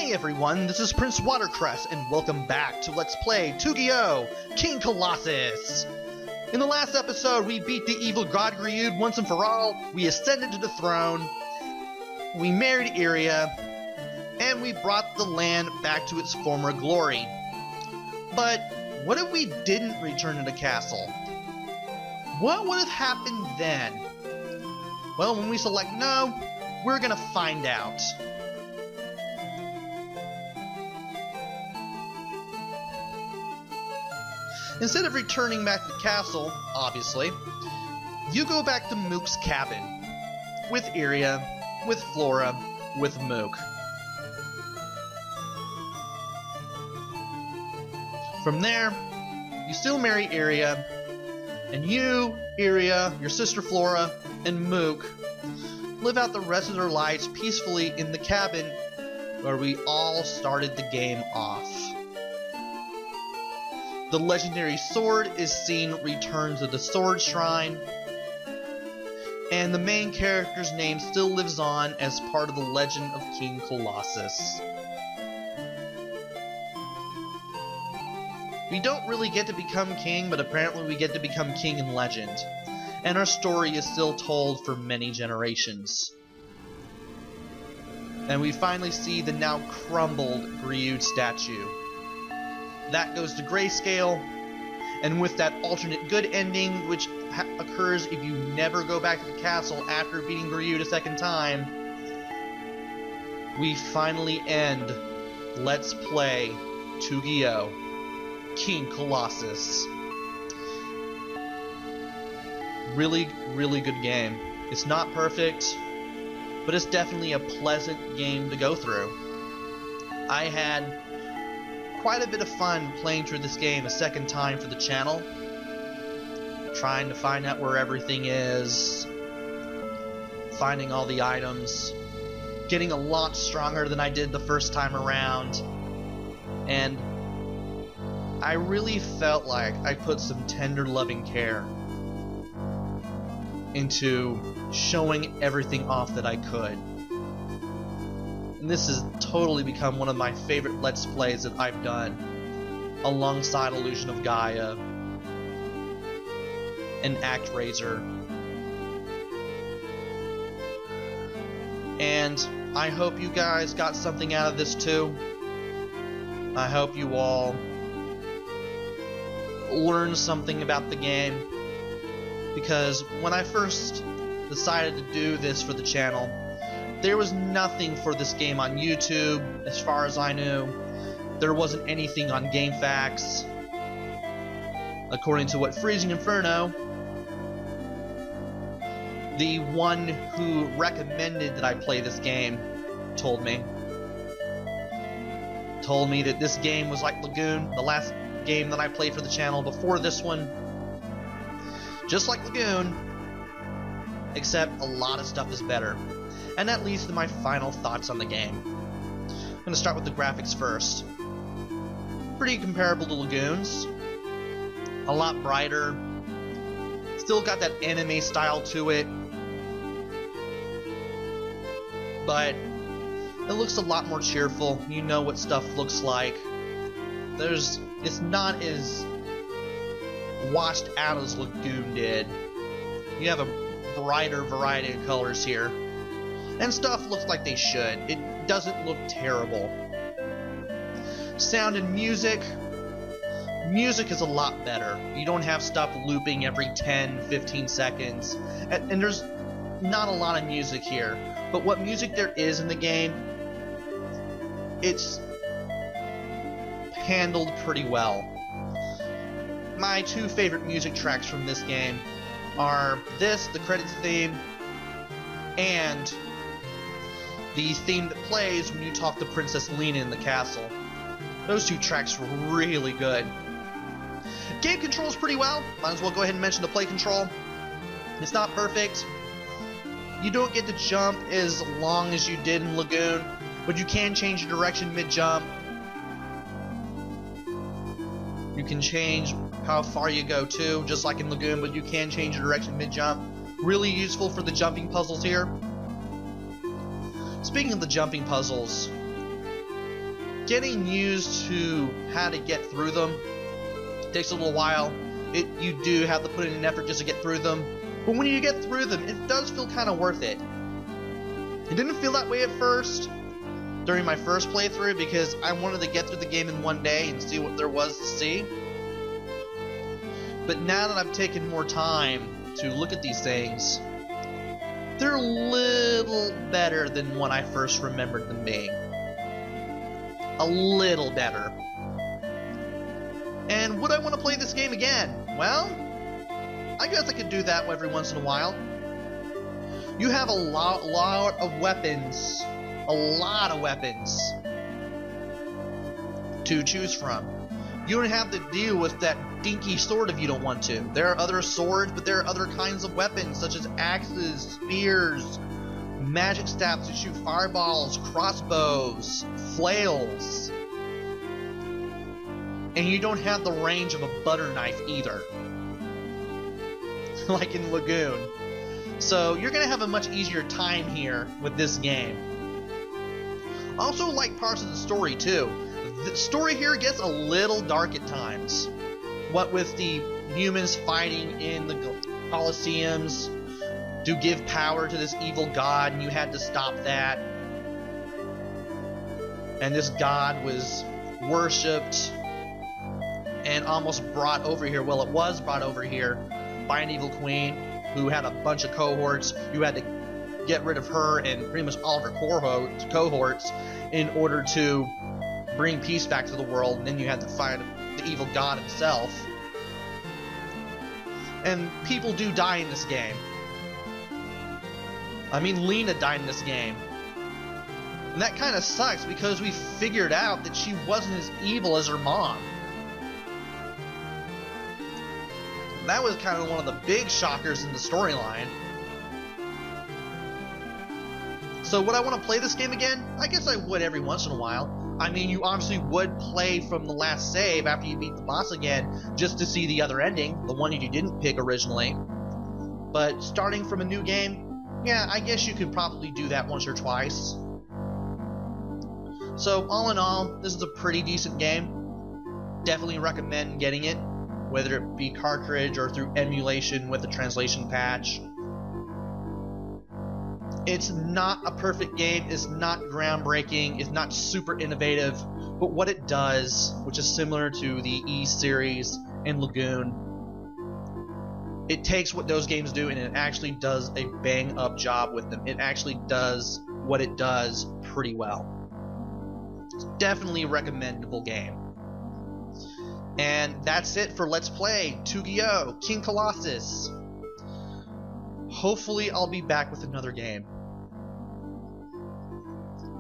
Hey everyone, this is Prince Watercress, and welcome back to Let's Play Tougi, King Colossus! In the last episode, we beat the evil god Griud once and for all, we ascended to the throne, we married Iria, and we brought the land back to its former glory. But what if we didn't return to the castle? What would have happened then? Well, when we select no, we're gonna find out. Instead of returning back to the castle, obviously, you go back to Mook's cabin. With Iria, with Flora, with Mook. From there, you still marry Iria, and you, Iria, your sister Flora, and Mook live out the rest of their lives peacefully in the cabin where we all started the game off. The legendary sword is seen return to the sword shrine, and the main character's name still lives on as part of the legend of King Colossus. We don't really get to become king, but apparently we get to become king in legend, and our story is still told for many generations. And we finally see the now crumbled Griud statue. That goes to grayscale, and with that alternate good ending, which occurs if you never go back to the castle after beating Griud a second time, we finally end Let's Play Tougi, King Colossus. Really, really good game. It's not perfect, but it's definitely a pleasant game to go through. I had quite a bit of fun playing through this game a second time for the channel, trying to find out where everything is, finding all the items, getting a lot stronger than I did the first time around, and I really felt like I put some tender loving care into showing everything off that I could. And this has totally become one of my favorite Let's Plays that I've done, alongside Illusion of Gaia and ActRaiser. And I hope you guys got something out of this too. I hope you all learned something about the game, because when I first decided to do this for the channel, there was nothing for this game on YouTube, as far as I knew. There wasn't anything on GameFAQs. According to what Freezing Inferno, the one who recommended that I play this game, told me that this game was like Lagoon, the last game that I played for the channel before this one. Just like Lagoon, except a lot of stuff is better. And that leads to my final thoughts on the game. I'm going to start with the graphics first. Pretty comparable to Lagoon's. A lot brighter. Still got that anime style to it. But it looks a lot more cheerful. You know what stuff looks like. It's not as washed out as Lagoon did. You have a brighter variety of colors here. And stuff looks like they should. It doesn't look terrible. Sound and music. Music is a lot better. You don't have stuff looping every 10-15 seconds. And there's not a lot of music here. But what music there is in the game, it's handled pretty well. My two favorite music tracks from this game are the credits theme, and the theme that plays when you talk to Princess Lena in the castle. Those two tracks were really good. Game controls pretty well. Might as well go ahead and mention the play control. It's not perfect. You don't get to jump as long as you did in Lagoon, but you can change your direction mid-jump. You can change how far you go too, just like in Lagoon, but you can change your direction mid-jump. Really useful for the jumping puzzles here. Speaking of the jumping puzzles, getting used to how to get through them takes a little while. You do have to put in an effort just to get through them, but when you get through them, it does feel kind of worth it. It didn't feel that way at first, during my first playthrough, because I wanted to get through the game in one day and see what there was to see. But now that I've taken more time to look at these things, they're a little better than when I first remembered them being. A little better. And would I want to play this game again? Well, I guess I could do that every once in a while. You have a lot of weapons. A lot of weapons to choose from. You don't have to deal with that dinky sword if you don't want to. There are other swords, but there are other kinds of weapons, such as axes, spears, magic staffs that shoot fireballs, crossbows, flails. And you don't have the range of a butter knife either, like in Lagoon. So you're going to have a much easier time here with this game. Also like parts of the story too. The story here gets a little dark at times. What with the humans fighting in the Colosseums to give power to this evil god, and you had to stop that. And this god was worshipped and almost brought over here. Well, it was brought over here by an evil queen who had a bunch of cohorts. You had to get rid of her and pretty much all of her cohorts in order to bring peace back to the world, and then you had to fight the evil god himself. And people do die in this game. I mean, Lena died in this game. And that kind of sucks because we figured out that she wasn't as evil as her mom. That was kind of one of the big shockers in the storyline. So would I want to play this game again? I guess I would every once in a while. I mean, you obviously would play from the last save after you beat the boss again, just to see the other ending, the one that you didn't pick originally. But starting from a new game, yeah, I guess you could probably do that once or twice. So all in all, this is a pretty decent game. Definitely recommend getting it, whether it be cartridge or through emulation with the translation patch. It's not a perfect game, it's not groundbreaking, it's not super innovative, but what it does, which is similar to the E series and Lagoon, it takes what those games do and it actually does a bang up job with them. It actually does what it does pretty well. It's definitely a recommendable game. And that's it for Let's Play Tougi King Colossus. Hopefully I'll be back with another game.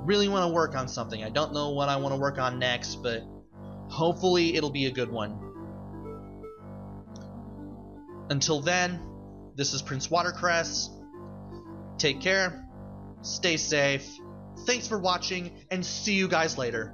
Really want to work on something. I don't know what I want to work on next, but hopefully it'll be a good one. Until then, this is Prince Watercress. Take care, stay safe, thanks for watching, and see you guys later.